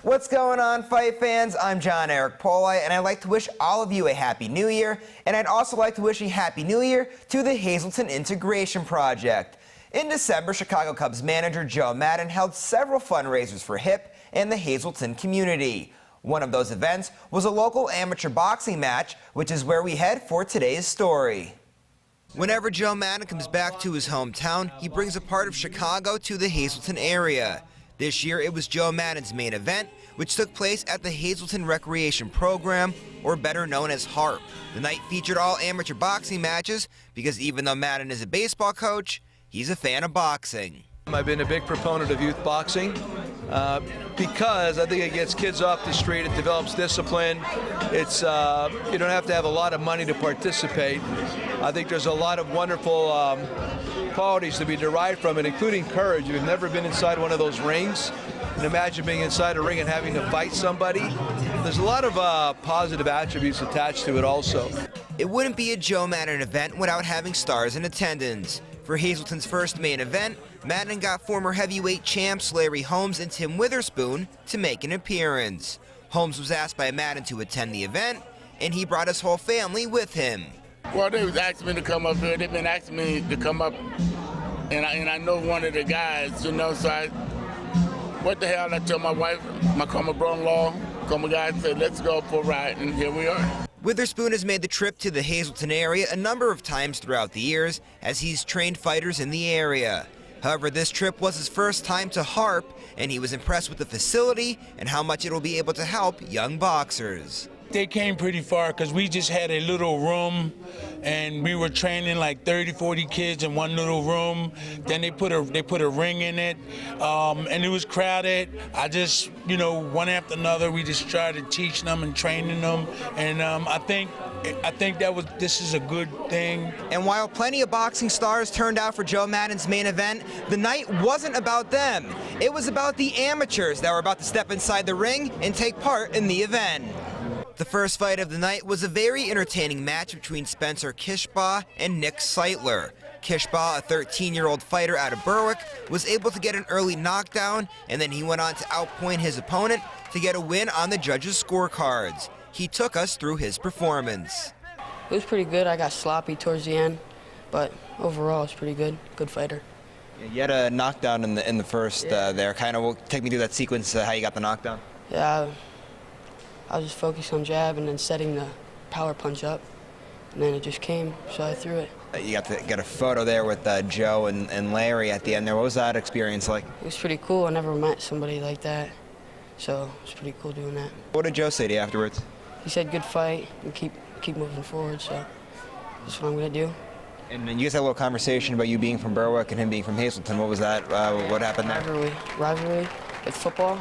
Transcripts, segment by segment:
What's going on, fight fans? I'm John Eric Poli, and I'd like to wish all of you a Happy New Year, and I'd also like to wish a Happy New Year to the Hazleton Integration Project. In December, Chicago Cubs manager Joe Maddon held several fundraisers for HIP and the Hazleton community. One of those events was a local amateur boxing match, which is where we head for today's story. Whenever Joe Maddon comes back to his hometown, he brings a part of Chicago to the Hazleton area. This year, it was Joe Maddon's main event, which took place at the Hazleton Recreation Program, or better known as HARP. The night featured all amateur boxing matches because even though Maddon is a baseball coach, he's a fan of boxing. I've been a big proponent of youth boxing because I think it gets kids off the street, it develops discipline. It's you don't have to have a lot of money to participate. I think there's a lot of wonderful qualities to be derived from it, including courage. If you've never been inside one of those rings, and imagine being inside a ring and having to fight somebody, there's a lot of positive attributes attached to it also. It wouldn't be a Joe Maddon event without having stars in attendance. For Hazleton's first main event, Maddon got former heavyweight champs Larry Holmes and Tim Witherspoon to make an appearance. Holmes was asked by Maddon to attend the event, and he brought his whole family with him. Well, they was asking me to come up here. They've been asking me to come up, and I know one of the guys, you know, so what the hell, I tell my wife, my brother-in-law, my guy, said, let's go for a ride, and here we are. Witherspoon has made the trip to the Hazleton area a number of times throughout the years as he's trained fighters in the area. However, this trip was his first time to HARP, and he was impressed with the facility and how much it will be able to help young boxers. They came pretty far because we just had a little room and we were training like 30, 40 kids in one little room. Then they put a ring in it, and it was crowded. I just, you know, one after another, we just started teaching them and training them. And I think this is a good thing. And while plenty of boxing stars turned out for Joe Maddon's main event, the night wasn't about them. It was about the amateurs that were about to step inside the ring and take part in the event. The first fight of the night was a very entertaining match between Spencer Kishbaugh and Nick Seitler. Kishbaugh, a 13-year-old fighter out of Berwick, was able to get an early knockdown, and then he went on to outpoint his opponent to get a win on the judges' scorecards. He took us through his performance. It was pretty good. I got sloppy towards the end, but overall it's pretty good. Good fighter. You had a knockdown in the first there. Kind of take me through that sequence, how you got the knockdown. Yeah, I was just focused on jab and then setting the power punch up, and then it just came, so I threw it. You got to get a photo there with Joe and Larry at the end there. What was that experience like? It was pretty cool. I never met somebody like that, so it was pretty cool doing that. What did Joe say to you afterwards? He said good fight and keep moving forward, so that's what I'm going to do. And you guys had a little conversation about you being from Berwick and him being from Hazleton. What was that? What happened there? Rivalry with football.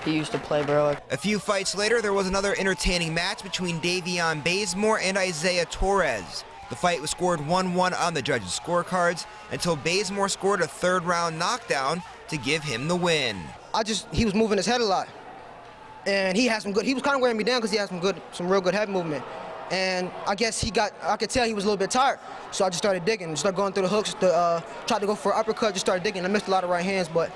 He used to play Berwick. A few fights later, there was another entertaining match between Davion Bazemore and Isaiah Torres. The fight was scored 1-1 on the judges' scorecards until Bazemore scored a third-round knockdown to give him the win. He was moving his head a lot, and he was kind of wearing me down because he had some real good head movement. And I guess I could tell he was a little bit tired, so I just started digging, started going through the hooks, tried to go for an uppercut, just started digging. I missed a lot of right hands, but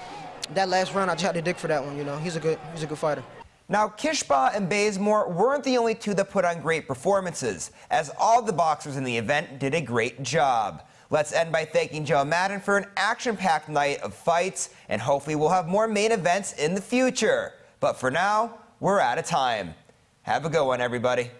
that last round, I just had to dig for that one, you know. He's a good fighter. Now, Kishbaugh and Bazemore weren't the only two that put on great performances, as all the boxers in the event did a great job. Let's end by thanking Joe Maddon for an action-packed night of fights, and hopefully we'll have more main events in the future. But for now, we're out of time. Have a good one, everybody.